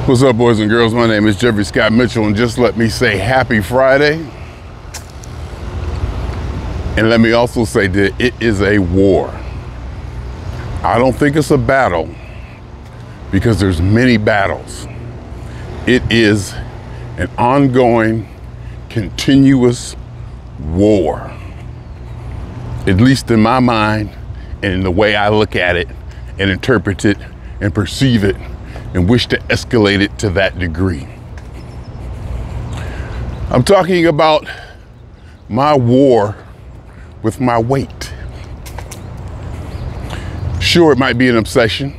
What's up, boys and girls? My name is Jeffrey Scott Mitchell, and just let me say happy Friday. And let me also say that it is a war. I don't think it's a battle because there's many battles. It is an ongoing, continuous war. At least in my mind and in the way I look at it and interpret it and perceive it and wish to escalate it to that degree. I'm talking about my war with my weight. Sure, it might be an obsession.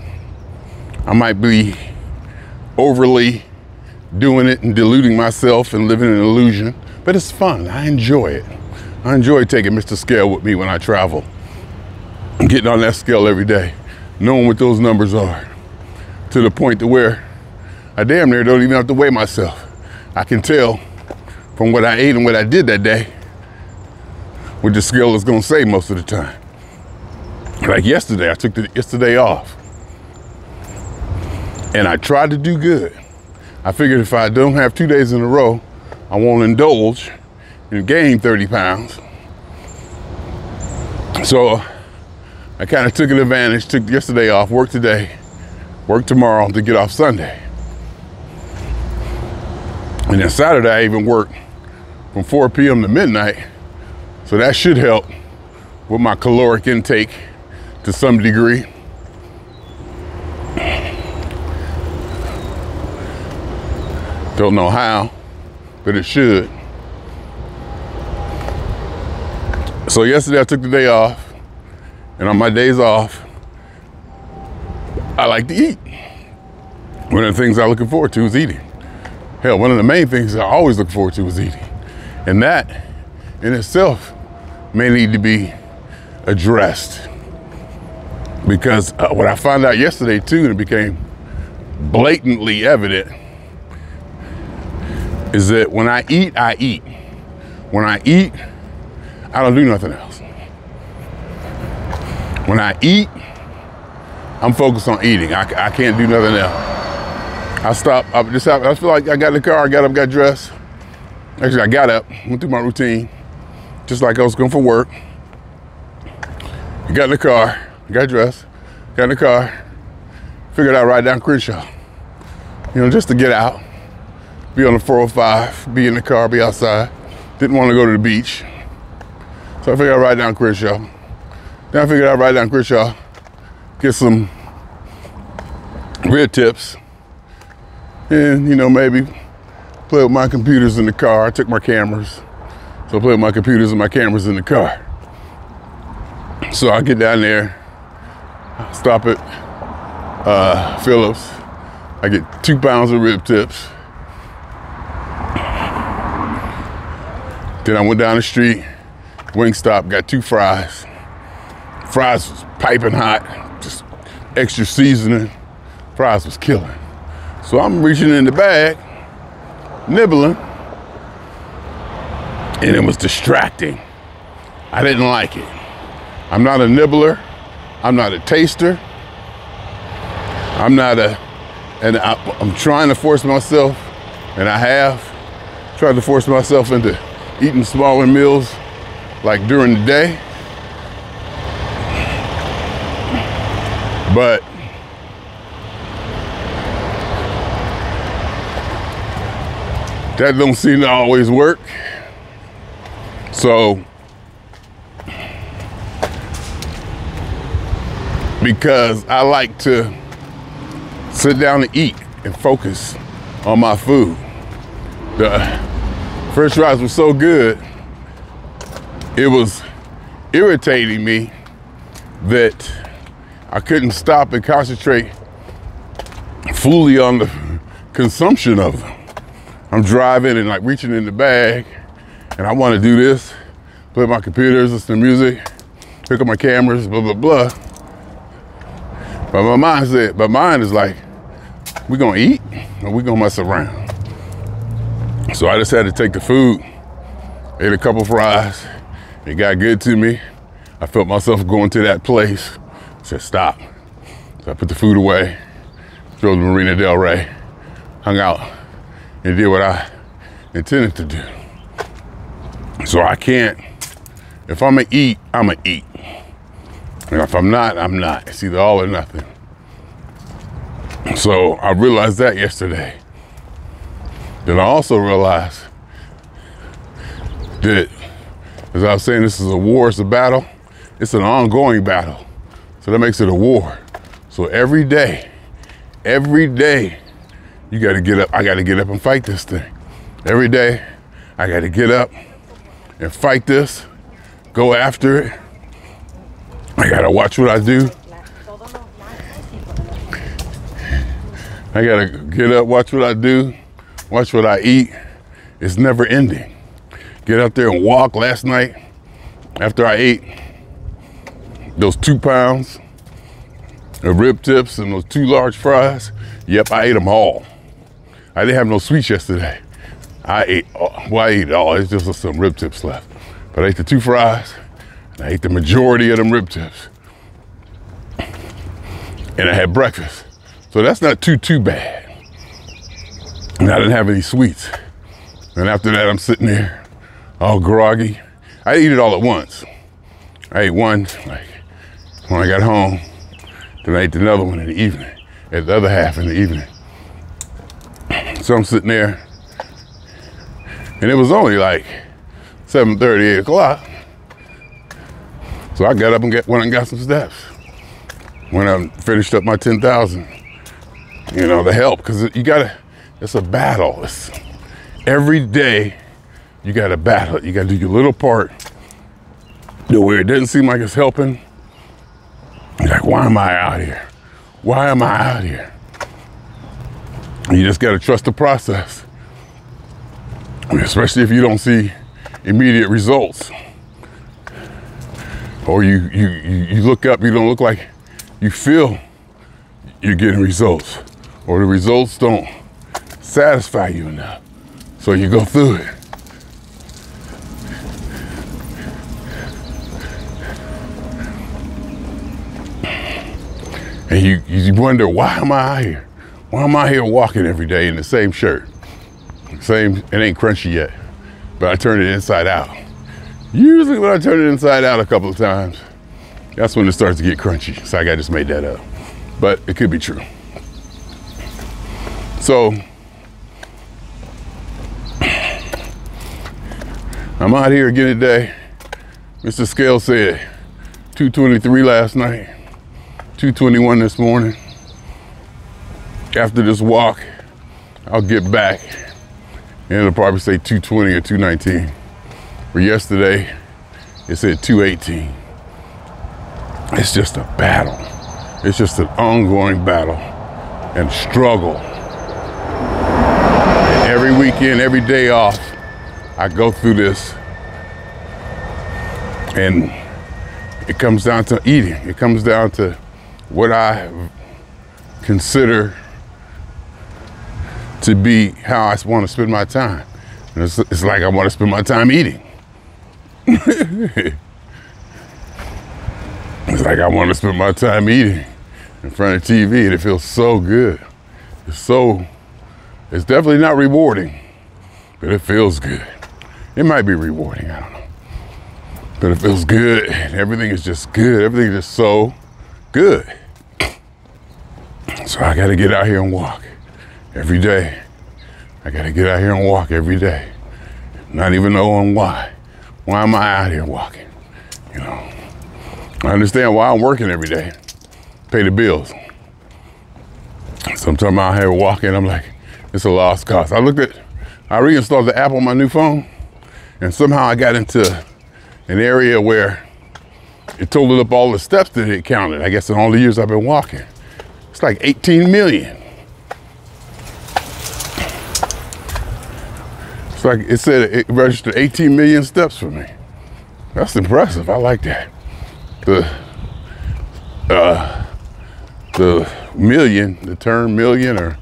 I might be overly doing it and deluding myself and living in an illusion, but it's fun. I enjoy it. I enjoy taking Mr. Scale with me when I travel. I'm getting on that scale every day, knowing what those numbers are, to the point to where I damn near don't even have to weigh myself. I can tell from what I ate and what I did that day what the scale is gonna say most of the time. Like yesterday, I took yesterday off and I tried to do good. I figured if I don't have 2 days in a row, I won't indulge and gain 30 pounds. So I kind of took an advantage, took yesterday off, worked today, work tomorrow to get off Sunday. And then Saturday I even worked from 4 p.m. to midnight. So that should help with my caloric intake to some degree. Don't know how, but it should. So yesterday I took the day off, and on my days off, I like to eat. One of the things I'm looking forward to is eating. Hell, one of the main things I always look forward to is eating. And that in itself may need to be addressed. Because what I found out yesterday too, and it became blatantly evident, is that when I eat, I eat. When I eat, I don't do nothing else. When I eat, I'm focused on eating. I can't do nothing else. I stop, I feel like I got in the car, I got up, got dressed. Actually, I got up, went through my routine, just like I was going for work. I got in the car, got dressed, got in the car, figured I'd ride down Crenshaw. You know, just to get out, be on the 405, be in the car, be outside. Didn't want to go to the beach. So I figured I'd ride down Crenshaw. Then I figured I'd ride down Crenshaw, get some rib tips, and, you know, maybe play with my computers in the car. I took my cameras, so I play with my computers and my cameras in the car. So I get down there, stop at Phillips. I get 2 pounds of rib tips. Then I went down the street, Wingstop, got 2 fries. Fries was piping hot, just extra seasoning. Fries was killing. So I'm reaching in the bag, nibbling, and it was distracting. I didn't like it. I'm not a nibbler. I'm not a taster. I'm trying to force myself, and I have tried to force myself into eating smaller meals like during the day. But that don't seem to always work. So, because I like to sit down and eat and focus on my food. The french fries were so good, it was irritating me that I couldn't stop and concentrate fully on the consumption of them. I'm driving and like reaching in the bag, and I want to do this, play my computers, listen to music, pick up my cameras, blah, blah, blah. But my mind is like, we gonna eat or we gonna mess around? So I just had to take the food, ate a couple fries, it got good to me. I felt myself going to that place, I said stop. So I put the food away, drove to Marina Del Rey, hung out and did what I intended to do. So I can't, if I'm gonna eat, I'm gonna eat. And if I'm not, I'm not. It's either all or nothing. So I realized that yesterday. Then I also realized that, as I was saying, this is a war, it's a battle. It's an ongoing battle. So that makes it a war. So every day, you gotta get up. I gotta get up and fight this thing. Every day, I gotta get up and fight this, go after it. I gotta watch what I do. I gotta get up, watch what I do, watch what I eat. It's never ending. Get out there and walk. Last night, after I ate those 2 pounds of rib tips and those 2 large fries, yep, I ate them all. I didn't have no sweets yesterday. I ate it all. It's just some rib tips left. But I ate the 2 fries, and I ate the majority of them rib tips. And I had breakfast. So that's not too bad. And I didn't have any sweets. And after that, I'm sitting there all groggy. I eat it all at once. I ate one like when I got home, then I ate another one in the evening, at the other half in the evening. So I'm sitting there, and it was only like 7:30, 8 o'clock. So I got up and went and got some steps. When I finished up my 10,000, you know, to help, because it's a battle. It's every day you gotta battle it. You gotta do your little part to where it doesn't seem like it's helping. You're like, why am I out here? Why am I out here? You just gotta trust the process. Especially if you don't see immediate results. Or you look up, you don't look like you feel you're getting results. Or the results don't satisfy you enough. So you go through it. And you wonder, why am I out here? Why am I here walking every day in the same shirt? It ain't crunchy yet, but I turned it inside out. Usually when I turn it inside out a couple of times, that's when it starts to get crunchy. It's like I just made that up, but it could be true. So, I'm out here again today. Mr. Scale said 223 last night, 221 this morning. After this walk, I'll get back and it'll probably say 220 or 219. For yesterday, it said 218. It's just a battle. It's just an ongoing battle and struggle. And every weekend, every day off, I go through this, and it comes down to eating. It comes down to what I consider to be how I want to spend my time. And it's like I want to spend my time eating. It's like I want to spend my time eating in front of TV, and it feels so good. It's definitely not rewarding, but it feels good. It might be rewarding, I don't know. But it feels good, and everything is just good. Everything is just so good. So I gotta get out here and walk every day. I gotta get out here and walk every day. Not even knowing why. Why am I out here walking? You know, I understand why I'm working every day. Pay the bills. Sometimes I'm out here walking, I'm like, it's a lost cause. I reinstalled the app on my new phone, and somehow I got into an area where it totaled up all the steps that it counted, I guess in all the years I've been walking. It's like 18 million. It's like it said it registered 18 million steps for me. That's impressive, I like that. The million, the term million, or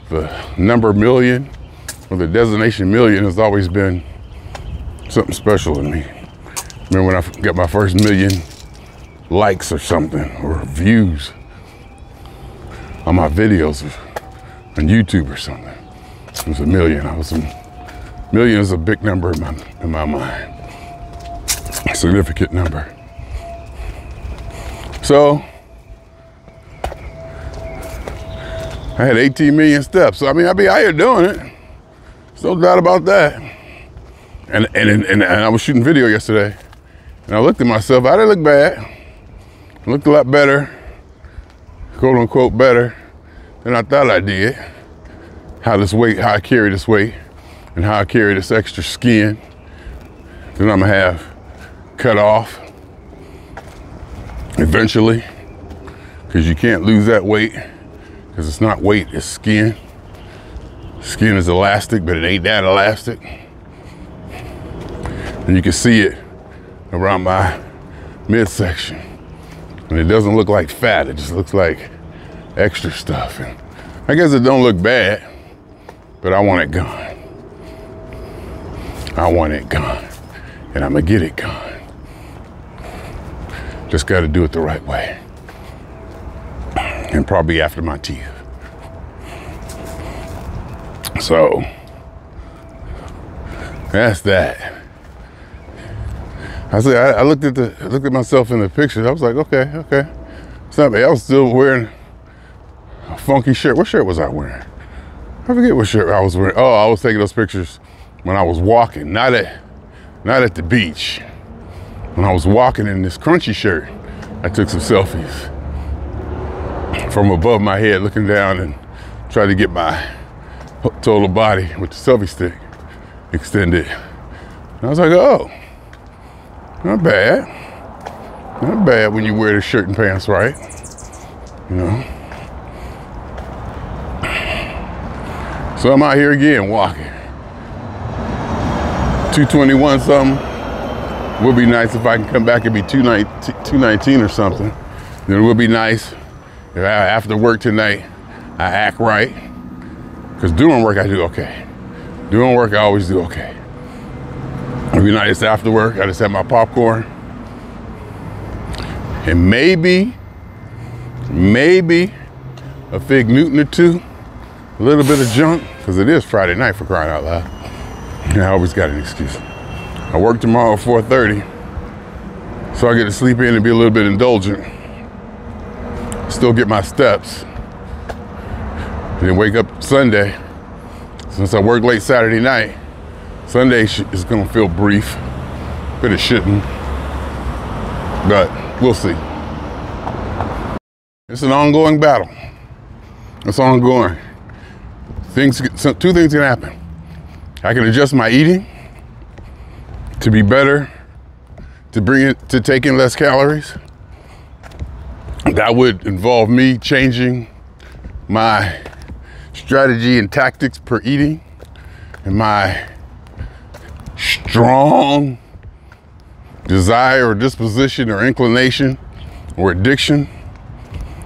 the number million, or the designation million has always been something special to me. Remember when I got my first million likes or something, or views on my videos. on YouTube or something. It was 1 million. Million is a big number in my mind. A significant number. So I had 18 million steps. So I mean, I be out here doing it. There's no doubt about that. And I was shooting video yesterday, and I looked at myself. I didn't look bad. I looked a lot better, quote unquote better, than I thought I did. How I carry this weight, and how I carry this extra skin that I'm gonna have cut off eventually, because you can't lose that weight, because it's not weight, it's skin. Skin is elastic, but it ain't that elastic. And you can see it around my midsection. And it doesn't look like fat, it just looks like extra stuff. And I guess it don't look bad, but I want it gone. I want it gone, and I'm gonna get it gone. Just gotta do it the right way. And probably after my teeth. So, that's that. I looked at myself in the pictures. I was like, okay. It's not bad. I was still wearing a funky shirt. What shirt was I wearing? I forget what shirt I was wearing. Oh, I was taking those pictures when I was walking, not at the beach. When I was walking in this crunchy shirt, I took some selfies from above my head, looking down, and tried to get my total body with the selfie stick extended. And I was like, oh, not bad. Not bad when you wear the shirt and pants right, you know. So I'm out here again walking. 221 something. Would be nice if I can come back and be 219 or something. Then it would be nice if after work tonight, I act right. Because doing work, I do okay. Doing work, I always do okay. It'd be nice after work, I just have my popcorn. And maybe a Fig Newton or two, a little bit of junk, because it is Friday night, for crying out loud. And I always got an excuse. I work tomorrow at 4:30, so I get to sleep in and be a little bit indulgent. Still get my steps. And then wake up Sunday. Since I work late Saturday night, Sunday is gonna feel brief, but it shouldn't. But we'll see. It's an ongoing battle. It's ongoing. Two things can happen. I can adjust my eating to be better, to take in less calories. That would involve me changing my strategy and tactics per eating, and my strong desire or disposition or inclination or addiction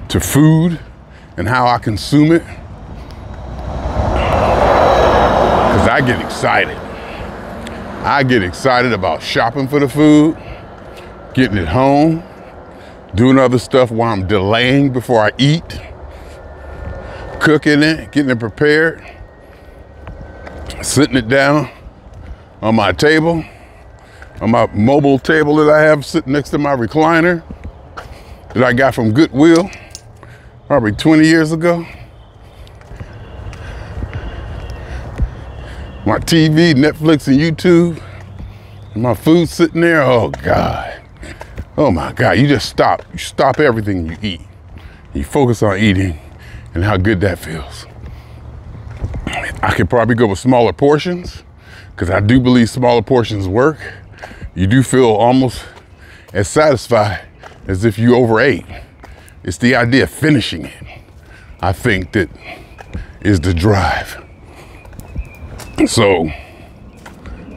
to food and how I consume it. Because I get excited. I get excited about shopping for the food, getting it home, doing other stuff while I'm delaying before I eat, cooking it, getting it prepared, sitting it down on my table, on my mobile table that I have sitting next to my recliner that I got from Goodwill probably 20 years ago. My TV, Netflix, and YouTube, and my food sitting there. Oh God. Oh my God, you just stop. You stop everything you eat. You focus on eating and how good that feels. I could probably go with smaller portions, because I do believe smaller portions work. You do feel almost as satisfied as if you overate. It's the idea of finishing it, I think, that is the drive. So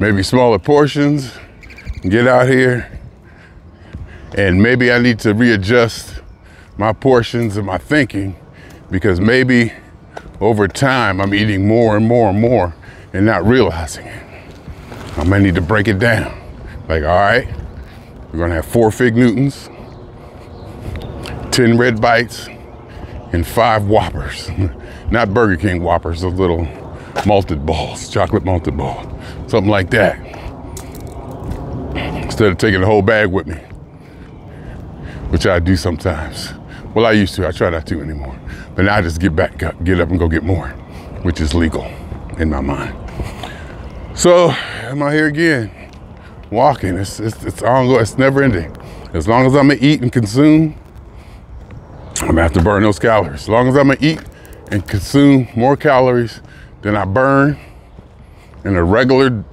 maybe smaller portions, get out here, and maybe I need to readjust my portions and my thinking, because maybe over time I'm eating more and more and more and not realizing it. I might need to break it down. Like, all right, we're gonna have 4 Fig Newtons, 10 Red Bites, and 5 Whoppers. Not Burger King Whoppers, those little malted balls, chocolate malted balls, something like that. Instead of taking the whole bag with me, which I do sometimes. Well, I used to, I try not to anymore. But now I just get up and go get more, which is legal in my mind. So, I'm out here again, walking. It's ongoing, it's never ending. As long as I'm gonna eat and consume, I'm gonna have to burn those calories. As long as I'm gonna eat and consume more calories than I burn in a regular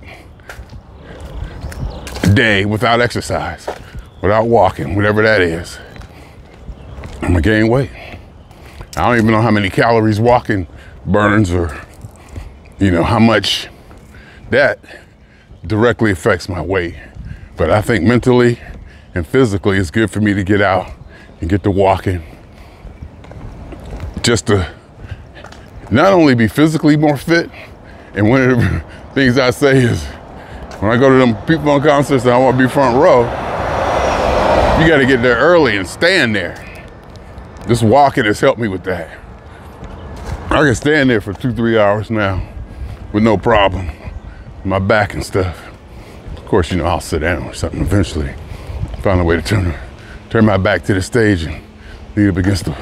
day without exercise, without walking, whatever that is, I'm gonna gain weight. I don't even know how many calories walking burns, or, you know, how much that directly affects my weight. But I think mentally and physically it's good for me to get out and get to walking, just to not only be physically more fit. And one of the things I say is, when I go to them P Funk concerts and I want to be front row, you got to get there early and stand there. Just walking has helped me with that. I can stand there for 2-3 hours now with no problem. My back and stuff. Of course, you know, I'll sit down or something eventually. Find a way to turn my back to the stage and lean up against the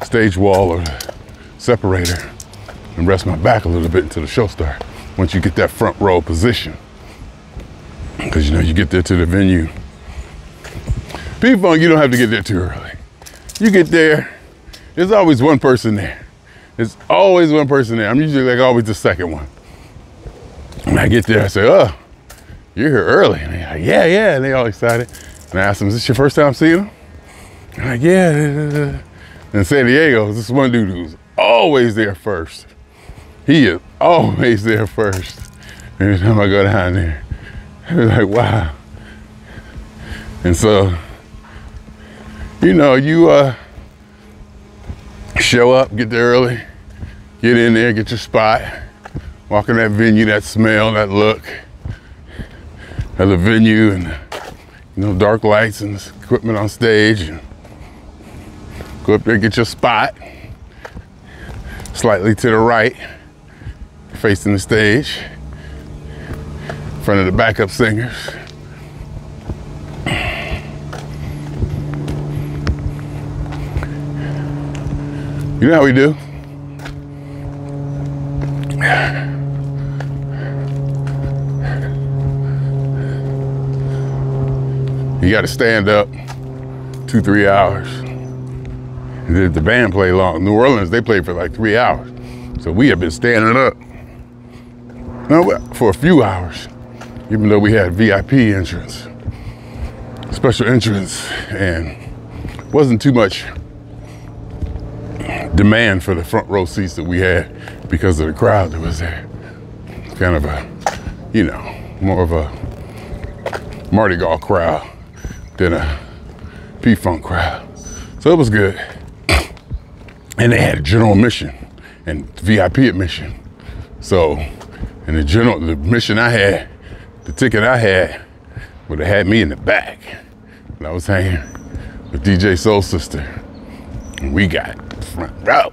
stage wall or the separator and rest my back a little bit until the show starts. Once you get that front row position. Because, you know, you get there to the venue. P Funk, you don't have to get there too early. You get there, there's always one person there. There's always one person there. I'm usually like always the second one. When I get there, I say, oh, you're here early. And they're like, yeah, yeah. And they all excited. And I ask them, is this your first time seeing them? And like, yeah. In San Diego, this one dude who's always there first. He is always there first. Every time I go down there, I'm like, wow. And so, you know, you show up, get there early, get in there, get your spot, walk in that venue, that smell, that look of the venue, and, you know, dark lights and equipment on stage, and go up there, get your spot, slightly to the right, facing the stage, in front of the backup singers. You know how we do? You got to stand up 2-3 hours. The band played long. New Orleans, they played for like 3 hours. So we have been standing up for a few hours, even though we had VIP entrance, special entrance, and wasn't too much demand for the front row seats that we had because of the crowd that was there. Kind of a, you know, more of a Mardi Gras crowd than a P-Funk crowd. So it was good. And they had a general admission and VIP admission. So, and the admission I had, the ticket I had, would have had me in the back. And I was hanging with DJ Soul Sister. And we got front row.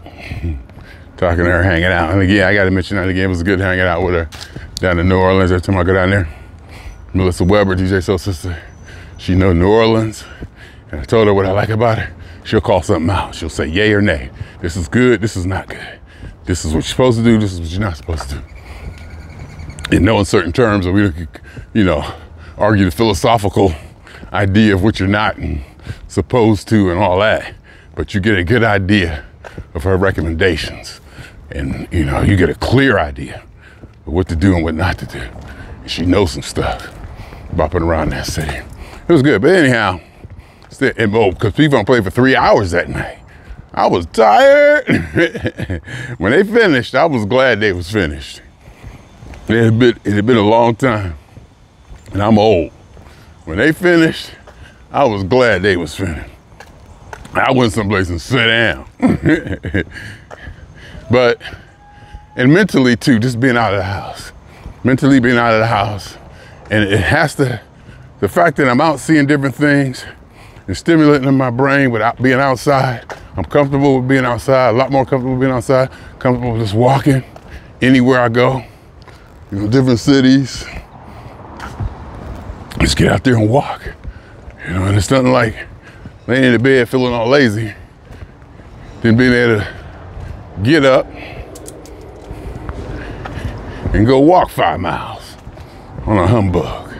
Talking to her, hanging out. And again, I gotta mention that again, it was good hanging out with her down in New Orleans every time I go down there. Melissa Weber, DJ Soul Sister, she know New Orleans. And I told her what I like about her. She'll call something out. She'll say yay or nay. This is good, this is not good. This is what you're supposed to do, this is what you're not supposed to do. In no uncertain terms, or we could, you know, argue the philosophical idea of what you're not and supposed to and all that. But you get a good idea of her recommendations. And, you know, you get a clear idea of what to do and what not to do. And she knows some stuff bopping around that city. It was good, but anyhow, because P-Funk played for 3 hours that night. I was tired. When they finished, I was glad they was finished. It had been a long time, and I'm old. When they finished, I was glad they was finished. I went someplace and sit down. But, and mentally too, just being out of the house. Mentally being out of the house. And it has to, the fact that I'm out seeing different things and stimulating in my brain without being outside, I'm comfortable with being outside, a lot more comfortable with being outside, comfortable with just walking anywhere I go, you know, different cities. Just get out there and walk, you know, and it's nothing like laying in the bed feeling all lazy, then being able to get up and go walk 5 miles on a humbug.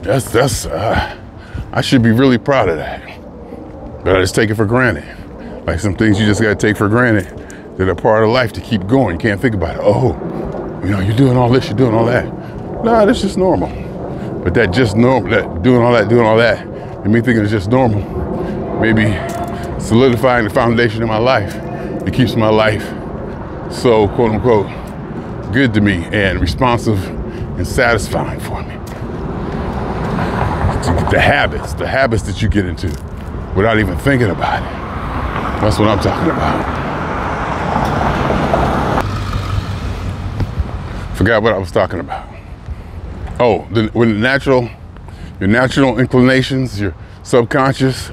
I should be really proud of that, but I just take it for granted. Like some things you just gotta take for granted that are part of life to keep going. You can't think about it. Oh, you know, you're doing all this, you're doing all that. Nah, that's just normal. But that just normal, that doing all that, and me thinking it's just normal, maybe solidifying the foundation of my life. It keeps my life so, quote unquote, good to me and responsive and satisfying for me. The habits that you get into without even thinking about it. That's what I'm talking about. Forgot what I was talking about. Oh, when your natural inclinations, your subconscious,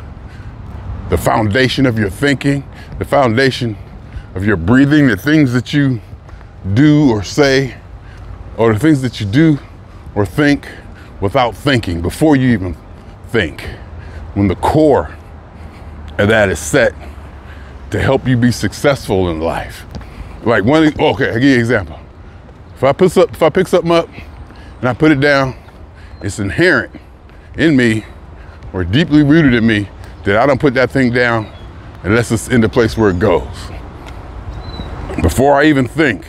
the foundation of your thinking, the foundation of your breathing, the things that you do or say, or the things that you do or think without thinking, before you even think, when the core of that is set to help you be successful in life. Like okay, I'll give you an example. If I pick something up and I put it down, it's inherent in me or deeply rooted in me that I don't put that thing down unless it's in the place where it goes. Before I even think,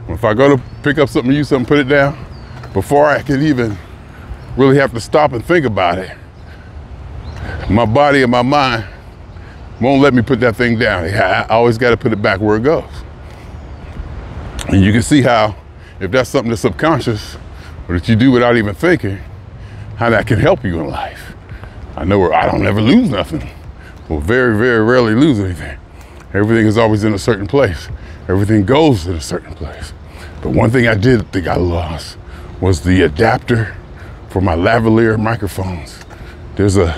if I go to pick up something, use something, put it down, before I can even really have to stop and think about it, my body and my mind won't let me put that thing down. I always got to put it back where it goes. And you can see how, if that's something that's subconscious or that you do without even thinking, how that can help you in life. I know where I don't ever lose nothing. Well, very, very rarely lose anything. Everything is always in a certain place. Everything goes in a certain place. But one thing I did think I lost was the adapter for my lavalier microphones. There's a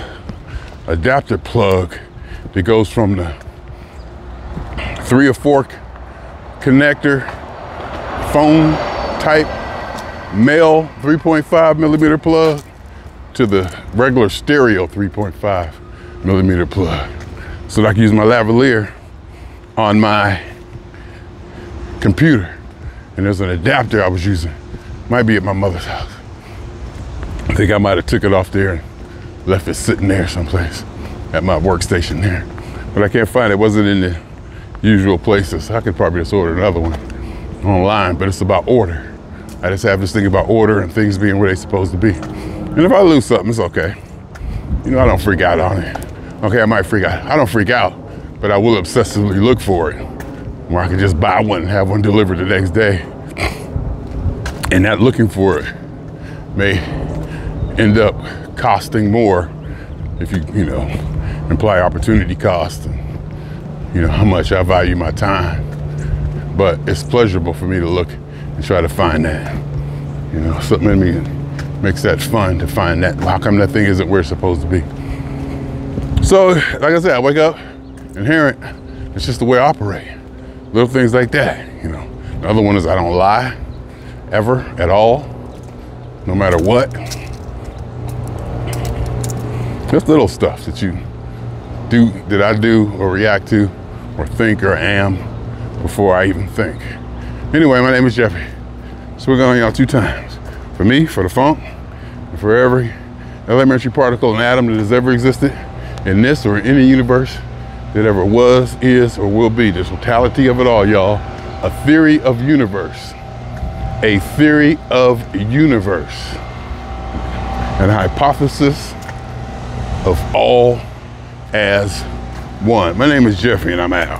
adapter plug that goes from the 3 or 4 connector phone type male 3.5 millimeter plug to the regular stereo 3.5 millimeter plug, so that I can use my lavalier on my computer. And there's an adapter I was using, might be at my mother's house. I think I might have took it off there and left it sitting there someplace at my workstation there, but I can't find it. It wasn't in the usual places. I could probably just order another one online, but it's about order. I just have this thing about order and things being where they're supposed to be. And if I lose something, it's okay. You know, I don't freak out on it. Okay, I might freak out. I don't freak out, but I will obsessively look for it, where I can just buy one and have one delivered the next day. And that looking for it may end up costing more if you know, imply opportunity cost and, you know, how much I value my time. But it's pleasurable for me to look and try to find that. You know, something in me makes that fun to find that. How come that thing isn't where it's supposed to be? So, like I said, I wake up, inherent, it's just the way I operate. Little things like that, you know. The other one is I don't lie, ever, at all, no matter what. Just little stuff that you do, that I do or react to or think or am before I even think. Anyway, my name is Jeffrey. So we're going y'all 2 times. For me, for the funk, and for every elementary particle and atom that has ever existed in this or in any universe that ever was, is, or will be. The totality of it all, y'all. A theory of universe. A theory of universe. An hypothesis of all as one. My name is Jeffrey and I'm out.